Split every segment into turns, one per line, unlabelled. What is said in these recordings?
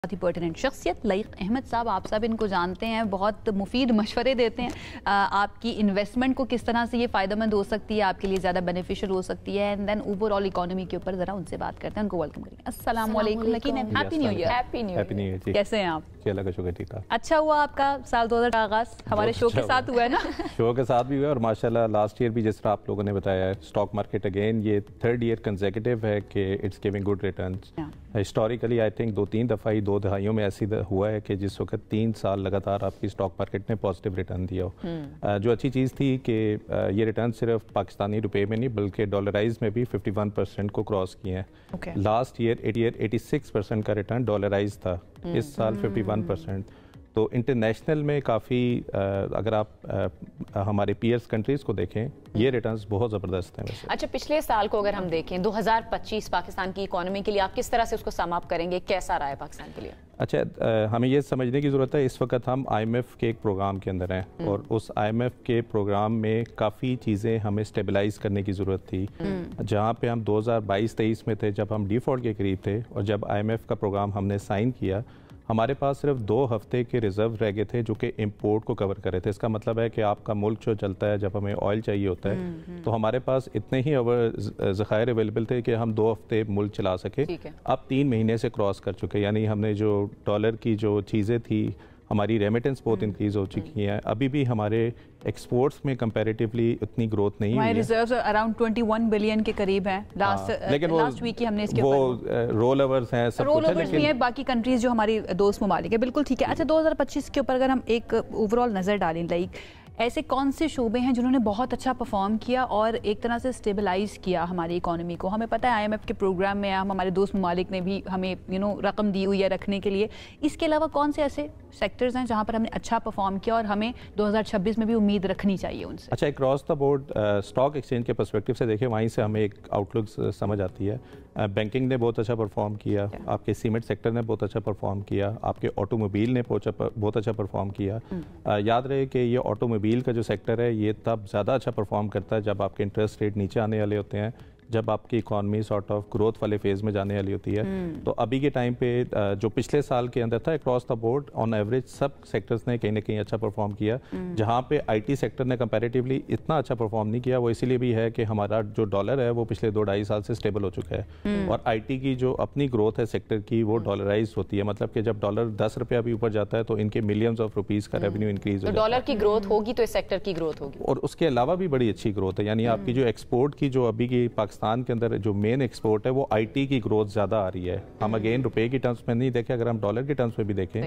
बहुत ही पर्टिनेंट शख्सियत लईक अहमद साहब, आप सब इनको जानते हैं, बहुत मुफीद मशवरे देते हैं। आपकी इन्वेस्टमेंट को किस तरह से ये फ़ायदेमंद हो सकती है, आपके लिए ज़्यादा बेनिफिशियल हो सकती है, एंड देन ओवरऑल इकोनॉमी के ऊपर ज़रा उनसे बात करते हैं, उनको वेलकम करेंगे। अस्सलाम वालेकुम लकीन, happy new year.
Happy new year.
कैसे हैं आप?
अल्लाह का शुक्र, ठीक ठाक।
अच्छा हुआ आपका साल 2000 का आगाज़ हमारे शो के साथ हुआ है ना?
शो के साथ भी हुआ और माशाल्लाह लास्ट ईयर भी जिस तरह आप लोगों ने बताया है, स्टॉक मार्केट अगेन ये थर्ड ईयर कंसेक्यूटिव है कि it's giving good returns. Historically I think 2-3 दफ़ा ही 2 दहाइयों में ऐसी हुआ है कि जिस वक्त 3 साल लगातार आपकी स्टॉक मार्केट ने पॉजिटिव रिटर्न दिया हो। जो अच्छी चीज़ थी कि ये रिटर्न सिर्फ पाकिस्तानी रुपए में नहीं बल्कि डॉलराइज में भी 51% को क्रॉस किए हैं। लास्ट ईयर 86% का रिटर्न डॉलराइज था, इस साल 51%। तो इंटरनेशनल में काफ़ी अगर आप हमारे पीयर्स कंट्रीज़ को देखें, ये रिटर्न्स बहुत ज़बरदस्त हैं वैसे।
अच्छा, पिछले साल को अगर हम देखें 2025 पाकिस्तान की इकोनॉमी के लिए आप किस तरह से उसको सम अप करेंगे, कैसा रहा है पाकिस्तान के लिए?
अच्छा, हमें ये समझने की ज़रूरत है, इस वक्त हम IMF के एक प्रोग्राम के अंदर हैं और उस IMF के प्रोग्राम में काफ़ी चीज़ें हमें स्टेबलाइज करने की ज़रूरत थी। जहाँ पे हम 2022-23 में थे जब हम डिफ़ॉल्ट के करीब थे और जब IMF का प्रोग्राम हमने साइन किया, हमारे पास सिर्फ 2 हफ्ते के रिजर्व रह गए थे जो कि इंपोर्ट को कवर कर रहे थे। इसका मतलब है कि आपका मुल्क जो चलता है, जब हमें ऑयल चाहिए होता है तो हमारे पास इतने ही ज़खायर अवेलेबल थे कि हम 2 हफ्ते मुल्क चला सके। अब 3 महीने से क्रॉस कर चुके, यानी हमने जो डॉलर की जो चीज़ें थी, हमारी रेमिटेंस बहुत इंक्रीज हो चुकी हैं। अभी भी हमारे एक्सपोर्ट्स में कंपैरेटिवली उतनी ग्रोथ नहीं हुई है।
रिजर्व्स अराउंड 21 बिलियन के करीब हैं। लास्ट वीक ही हमने इसके
वो रोल ओवर्स हैं, सब
रोल ओवर्स भी हैं बाकी कंट्रीज जो हमारी दोस्त ममालिक है। बिल्कुल ठीक है। अच्छा, 2025 के ऊपर अगर हम एक ओवरऑल नज़र डालें, लाइक ऐसे कौन से शोबे हैं जिन्होंने बहुत अच्छा परफॉर्म किया और एक तरह से स्टेबलाइज किया हमारी इकोनॉमी को? हमें पता है IMF के प्रोग्राम में हम हमारे दोस्त ममालिक ने भी हमें रकम दी हुई है रखने के लिए। इसके अलावा कौन से ऐसे सेक्टर्स हैं जहां पर हमने अच्छा परफॉर्म किया और हमें 2026 में भी उम्मीद रखनी चाहिए उनसे?
अच्छा, cross the board stock exchange के पर्सपेक्टिव से देखें, वहीं से हमें एक आउटलुक समझ आती है। बैंकिंग ने बहुत अच्छा परफॉर्म किया, आपके सीमेंट सेक्टर ने बहुत अच्छा परफॉर्म किया, आपके ऑटोमोबाइल ने बहुत अच्छा परफॉर्म किया। याद रहे कि ये ऑटोमोबाइल का जो सेक्टर है ये तब ज़्यादा अच्छा परफॉर्म करता है जब आपके इंटरेस्ट रेट नीचे आने वाले होते हैं, जब आपकी इकॉनमी सॉर्ट ऑफ ग्रोथ वाले फेज में जाने वाली होती है। तो अभी के टाइम पे जो पिछले साल के अंदर था, across the board on average सब सेक्टर्स ने कहीं ना कहीं अच्छा परफॉर्म किया। जहाँ पे IT सेक्टर ने कंपैरेटिवली इतना अच्छा परफॉर्म नहीं किया, वो इसीलिए भी है कि हमारा जो डॉलर है वो पिछले 2-2.5 साल से स्टेबल हो चुका है और IT की जो अपनी ग्रोथ है सेक्टर की, वो डॉलराइज होती है। मतलब कि जब डॉलर 10 रुपया भी ऊपर जाता है तो इनके मिलियंस ऑफ रुपीज़ का रेवेन्यू इंक्रीज हो।
डॉलर की ग्रोथ होगी तो इस सेक्टर की ग्रोथ होगी
और उसके अलावा भी बड़ी अच्छी ग्रोथ है। यानी आपकी जो एक्सपोर्ट की जो अभी की पाकिस्तान के अंदर जो मेन एक्सपोर्ट है वो IT की ग्रोथ ज़्यादा आ रही है। हम अगेन रुपए की टर्म्स में नहीं देखें, अगर हम डॉलर की टर्म्स में भी देखें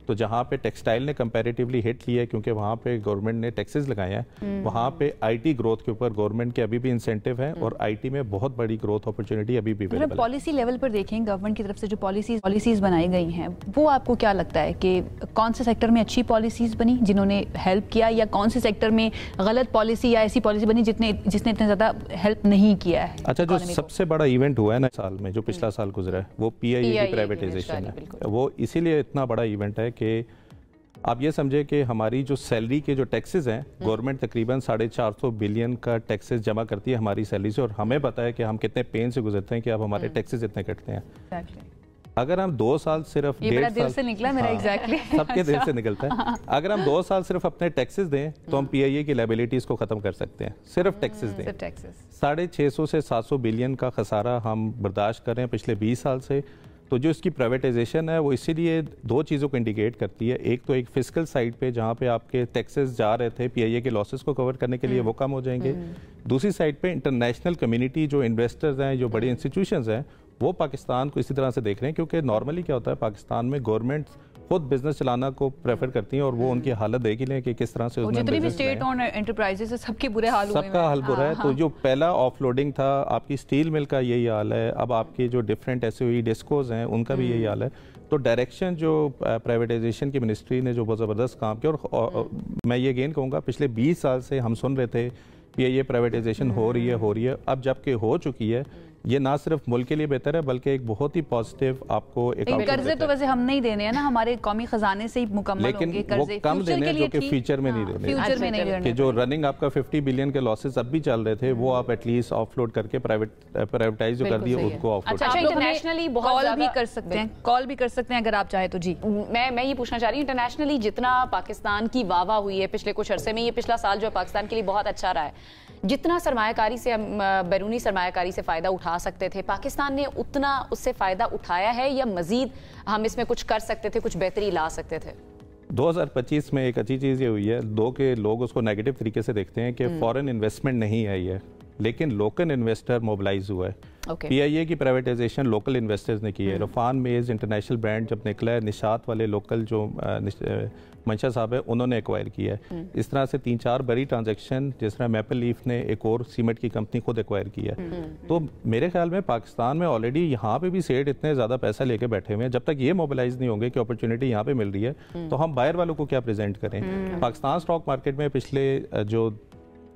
तो जहाँ पे टेक्सटाइल ने कंपैरेटिवली हिट लिया है क्योंकि वहाँ पे गवर्नमेंट ने टैक्सेस लगाए हैं, वहाँ पे IT ग्रोथ के ऊपर गवर्नमेंट के अभी भी इंसेंटिव हैं और IT में बहुत बड़ी ग्रोथ अपॉर्चुनिटी अभी भी अवेलेबल है।
पॉलिसी लेवल पर देखें, गवर्नमेंट की तरफ से जो पॉलिसीज बनाई गई हैं, वो आपको क्या लगता है कि कौन से सेक्टर में अच्छी पॉलिसीज बनी जिन्होंने हेल्प किया, या कौन से सेक्टर में गलत पॉलिसी या ऐसी पॉलिसी बनी जिसने इतना ज़्यादा हेल्प नहीं किया है?
अच्छा, जो सबसे बड़ा इवेंट हुआ है ना साल में, जो पिछला साल गुजरा है, वो PIA की प्राइवेटाइजेशन है। वो इसीलिए इतना बड़ा इवेंट है कि आप ये समझे कि हमारी जो सैलरी के जो टैक्सेस हैं, गवर्नमेंट तकरीबन 450 बिलियन का टैक्सेस जमा करती है हमारी सैलरी से, और हमें पता है कि हम कितने पेन से गुजरते हैं कि अब हमारे टैक्सेस इतने कटते हैं। अगर हम 2 साल सिर्फ 1.5 साल
से निकला मेरा एग्जैक्टली
सबके दिल से निकलता है। अगर हम 2 साल सिर्फ अपने टैक्सेस दें तो हम PIA की लायबिलिटीज को खत्म कर सकते हैं। सिर्फ टैक्सेस दें, 650 से 700 बिलियन का खसारा हम बर्दाश्त कर रहे हैं पिछले 20 साल से। तो जो इसकी प्राइवेटाइजेशन है वो इसीलिए 2 चीज़ों को इंडिकेट करती है। एक तो एक फिजिकल साइड पे जहाँ पे आपके टैक्सेस जा रहे थे PIA के लॉसेस को कवर करने के लिए, वो कम हो जाएंगे। दूसरी साइड पे इंटरनेशनल कम्युनिटी, जो इन्वेस्टर्स हैं, जो बड़े इंस्टीट्यूशंस हैं, वो पाकिस्तान को इसी तरह से देख रहे हैं क्योंकि नॉर्मली क्या होता है, पाकिस्तान में गवर्नमेंट खुद बिजनेस चलाना को प्रेफर करती हैं और वो उनकी हालत देख ही लें कि किस तरह से उसमें
जितनी भी स्टेट ओन्ड एंटरप्राइजेस है सबके बुरे हाल हुए हैं।
सबका हाल बुरा है। तो जो पहला ऑफलोडिंग था, आपकी स्टील मिल का यही हाल है, अब आपके जो डिफरेंट SOE डिस्कोज हैं उनका भी यही हाल है। तो डायरेक्शन जो प्राइवेटाइजेशन की मिनिस्ट्री ने जो बहुत ज़बरदस्त काम किया, और मैं ये अगेन कहूँगा पिछले 20 साल से हम सुन रहे थे PIA प्राइवेटाइजेशन हो रही है, अब जबकि हो चुकी है, ये ना सिर्फ मुल्क के लिए बेहतर है बल्कि एक बहुत ही पॉजिटिव आपको एक
कर्जे तो वैसे हम नहीं देने हैं ना, हमारे कौमी खजाने से ही मुकम्मल होंगे कर्जे,
वो कम देने हैं जो कि फ्यूचर में नहीं देने,
फ्यूचर में नहीं देने
कि जो रनिंग आपका 50 बिलियन के लॉसेस अब भी चल रहे थे वो आप एटलीस्ट ऑफलोड करके प्राइवेटाइज जो कर दिए उनको ऑफलोड।
अच्छा, इंटरनेशनली
कॉल भी कर सकते हैं, कॉल भी कर सकते हैं अगर आप चाहे तो। जी
मैं ये पूछना चाह रही हूँ, इंटरनेशनली जितना पाकिस्तान की वाह हुई है पिछले कुछ अरसे में, ये पिछला साल जो पाकिस्तान के लिए बहुत अच्छा रहा है, जितना सरमायाकारी से हम बैरूनी सरमायाकारी से फ़ायदा उठा सकते थे, पाकिस्तान ने उतना उससे फ़ायदा उठाया है या मज़ीद हम इसमें कुछ कर सकते थे, कुछ बेहतरी ला सकते थे?
2025 में एक अच्छी चीज़ ये हुई है, के लोग उसको नेगेटिव तरीके से देखते हैं कि फॉरेन इन्वेस्टमेंट नहीं आई है, लेकिन लोकल इन्वेस्टर मोबिलाइज हुआ है। PIA की प्राइवेटाइजेशन लोकल इन्वेस्टर्स ने की है। रफान मेज इंटरनेशनल ब्रांड जब निकला है, निशात वाले लोकल जो मंशा साहब है उन्होंने एक्वायर किया है। इस तरह से 3-4 बड़ी ट्रांजैक्शन, जिस तरह मैपल लीफ ने एक और सीमेंट की कंपनी खुद एक्वायर किया है। तो मेरे ख्याल में पाकिस्तान में ऑलरेडी यहाँ पे भी सेठ इतने ज़्यादा पैसा लेके बैठे हुए हैं, जब तक ये मोबिलाइज नहीं होंगे कि अपॉर्चुनिटी यहाँ पे मिल रही है तो हम बाहर वालों को क्या प्रेजेंट करें। पाकिस्तान स्टॉक मार्केट में पिछले जो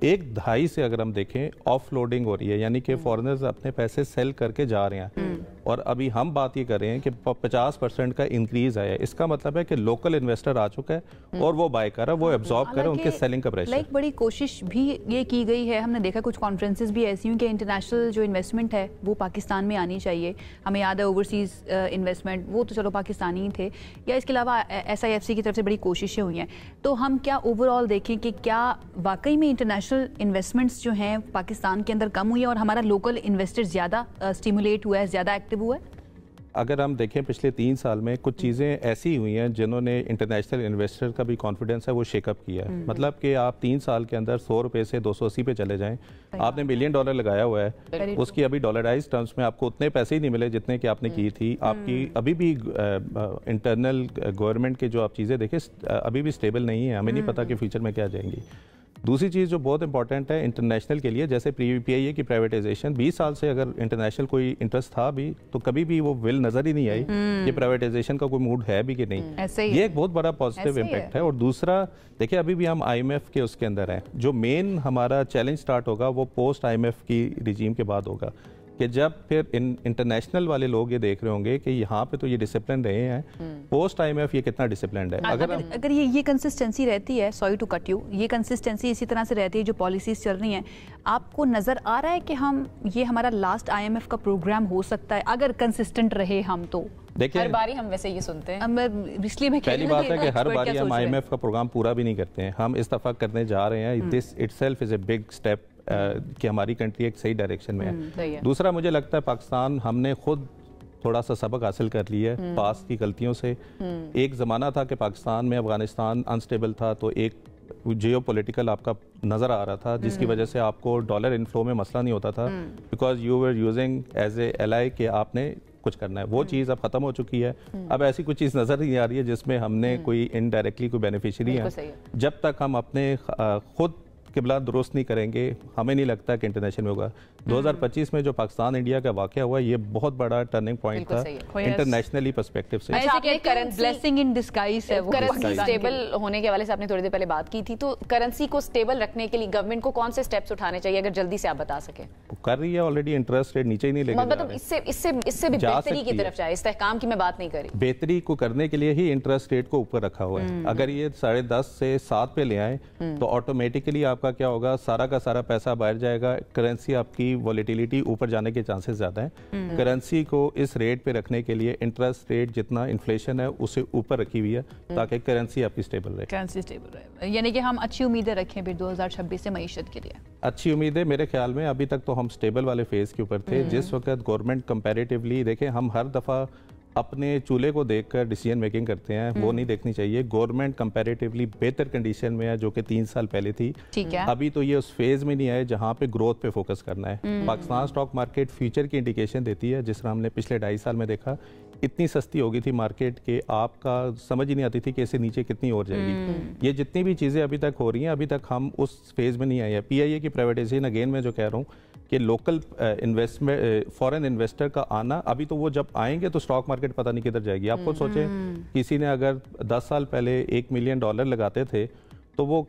1-2.5 से अगर हम देखें ऑफ लोडिंग हो रही है, यानी कि फॉरेनर्स अपने पैसे सेल करके जा रहे हैं और अभी हम बात ये कर रहे हैं कि 50% का इंक्रीज आया है। इसका मतलब है कि लोकल इन्वेस्टर आ चुका है और वो बाय कर रहा है, वो एब्जॉर्ब कर रहा है उनके सेलिंग का प्रेशर।
बड़ी कोशिश भी ये की गई है, हमने देखा कुछ कॉन्फ्रेंसेस भी ऐसी हुई कि इंटरनेशनल जो इन्वेस्टमेंट है वो पाकिस्तान में आनी चाहिए। हमें याद है ओवरसीज इन्वेस्टमेंट, वो तो चलो पाकिस्तानी ही थे, या इसके अलावा SIFC की तरफ से बड़ी कोशिशें हुई हैं। तो हम क्या ओवरऑल देखें कि क्या वाकई में इंटरनेशनल इन्वेस्टमेंट्स जो हैं पाकिस्तान के अंदर कम हुई है और हमारा लोकल इन्वेस्टर ज़्यादा स्टिमुलेट हुआ है, ज़्यादा एक्टिव हुआ है?
अगर हम देखें पिछले 3 साल में कुछ चीज़ें ऐसी हुई हैं जिन्होंने इंटरनेशनल इन्वेस्टर का भी कॉन्फिडेंस है वो शेकअप किया है। मतलब कि आप 3 साल के अंदर 100 रुपये से 280 पे चले जाएं, आपने $1 मिलियन लगाया हुआ है, उसकी अभी डॉलराइज टर्म्स में आपको उतने पैसे ही नहीं मिले जितने कि आपने की थी। आपकी अभी भी इंटरनल गवर्नमेंट के जो आप चीज़ें देखें अभी भी स्टेबल नहीं है, हमें नहीं पता कि फ्यूचर में क्या जाएंगी। दूसरी चीज़ जो बहुत इंपॉर्टेंट है इंटरनेशनल के लिए, जैसे PIA की प्राइवेटाइजेशन 20 साल से अगर इंटरनेशनल कोई इंटरेस्ट था भी तो कभी भी वो विल नज़र ही नहीं आई कि प्राइवेटाइजेशन का कोई मूड है भी कि नहीं। ये एक बहुत बड़ा पॉजिटिव इम्पैक्ट है। और दूसरा देखिए अभी भी हम IMF के उसके अंदर हैं, जो मेन हमारा चैलेंज स्टार्ट होगा वो पोस्ट IMF की रिजीम के बाद होगा कि जब फिर इंटरनेशनल वाले लोग ये देख रहे होंगे कि यहाँ पे तो ये डिसिप्लिन रहे हैं, पोस्ट IMF ये कितना डिसिप्लिन है।
अगर ये कंसिस्टेंसी रहती है, सॉरी टू कट यू, ये कंसिस्टेंसी इसी तरह से रहती है जो पॉलिसीज चल रही हैं, आपको नजर आ रहा है कि हम ये हमारा लास्ट IMF का प्रोग्राम हो सकता है अगर कंसिस्टेंट रहे हम? तो
देखिए हर बारी हम वैसे ये सुनते हैं,
इसलिए मैं
पहली बात है कि हर बारी हम IMF का प्रोग्राम पूरा भी नहीं करते हैं, हम इस दफा करने जा रहे हैं। This itself is a big step कि हमारी कंट्री एक सही डायरेक्शन में है। दूसरा मुझे लगता है पाकिस्तान हमने खुद थोड़ा सा सबक हासिल कर लिया है पास्ट की गलतियों से। एक ज़माना था कि पाकिस्तान में अफगानिस्तान अनस्टेबल था तो एक जियो पॉलिटिकल आपका नज़र आ रहा था जिसकी वजह से आपको डॉलर इनफ्लो में मसला नहीं होता था, because you were using as a ally कि आपने कुछ करना है। वो चीज़ अब खत्म हो चुकी है। अब ऐसी कुछ चीज़ नज़र नहीं आ रही है जिसमें हमने कोई इनडायरेक्टली कोई बेनिफिशियरी है। जब तक हम अपने खुद किबला दुरुस्त नहीं करेंगे, हमें नहीं लगता कि इंटरनेशनल में होगा। 2025 में जो पाकिस्तान इंडिया का वाकया हुआ ये बहुत बड़ा टर्निंग पॉइंट था इंटरनेशनली पर्सपेक्टिव से।
ब्लेसिंग इन डिस्गाइज है वो।
करेंसी स्टेबल होने के हवाले से आपने थोड़ी देर पहले बात की थी, तो करेंसी को स्टेबल रखने के लिए गवर्नमेंट को कौन से स्टेप्स उठाने चाहिए, अगर जल्दी से आप बता सकें?
कर रही है ऑलरेडी, इंटरेस्ट रेट नीचे ही नहीं लेके
मतलब इससे भी बेहतरी की तरफ जाए, इस्तेहकाम की मैं बात नहीं करी।
बेहतरी को करने के लिए ही इंटरेस्ट रेट को ऊपर रखा हुआ है। अगर ये 10.5 से 7 पे ले आए तो ऑटोमेटिकली आपका क्या होगा, सारा का सारा पैसा बाहर जाएगा, करेंसी आपकी वॉलेटिलिटी ऊपर जाने के चांसेस ज्यादा हैं। करेंसी को इस रेट पे रखने के लिए इंटरेस्ट रेट जितना इन्फ्लेशन है उसे ऊपर रखी हुई है ताकि करेंसी आपकी स्टेबल रहे।
करेंसी स्टेबल रहे, यानी कि हम अच्छी उम्मीदें रखें फिर 2026 से मईशत के लिए।
अच्छी उम्मीदें मेरे ख्याल में, अभी तक तो हम स्टेबल वाले फेज के ऊपर थे। जिस वक्त गवर्नमेंट कंपैरेटिवली, देखें हम हर दफा अपने चूल्हे को देखकर डिसीजन मेकिंग करते हैं, वो नहीं देखनी चाहिए। गवर्नमेंट कंपैरेटिवली बेहतर कंडीशन में है जो कि 3 साल पहले थी।
ठीक है।
अभी तो ये उस फेज में नहीं आए जहां पे ग्रोथ पे फोकस करना है। पाकिस्तान स्टॉक मार्केट फ्यूचर की इंडिकेशन देती है, जिस तरह हमने पिछले 2.5 साल में देखा। इतनी सस्ती हो गई थी मार्केट के आपका समझ ही नहीं आती थी कि इससे नीचे कितनी और जाएगी। ये जितनी भी चीज़ें अभी तक हो रही हैं, अभी तक हम उस फेज में नहीं आए हैं। PIA की प्राइवेटाइजेशन, अगेन मैं जो कह रहा हूँ कि लोकल इन्वेस्टमेंट, फॉरेन इन्वेस्टर का आना, अभी तो वो जब आएंगे तो स्टॉक मार्केट पता नहीं किधर जाएगी। आप खुद सोचें, किसी ने अगर 10 साल पहले $1 मिलियन लगाते थे तो वो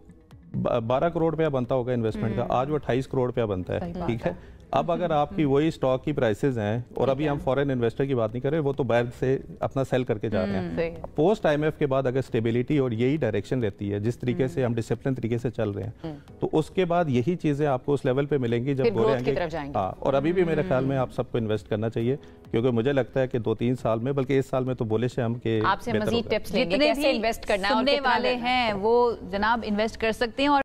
12 करोड़ रुपया बनता होगा इन्वेस्टमेंट का, आज वो 28 करोड़ रुपया बनता है। ठीक है, अब अगर आपकी वही स्टॉक की प्राइसेस हैं और अभी हम फॉरेन इन्वेस्टर की बात नहीं कर रहे, वो तो बाहर से अपना सेल करके जा रहे हैं। पोस्ट IMF के बाद अगर स्टेबिलिटी और यही डायरेक्शन रहती है, जिस तरीके से हम डिसिप्लिन तरीके से चल रहे हैं, तो उसके बाद यही चीजें आपको उस लेवल पे मिलेंगी जब बोले आएंगे। हाँ, और अभी भी मेरे ख्याल में आप सबको इन्वेस्ट करना चाहिए, क्योंकि मुझे लगता है कि 2-3 साल में, बल्कि इस साल में तो बोले से हम के
आपसे मजीद टिप्स लेंगे कैसे इन्वेस्ट करना है।
सुनने वाले हैं वो जनाब इन्वेस्ट कर सकते हैं। और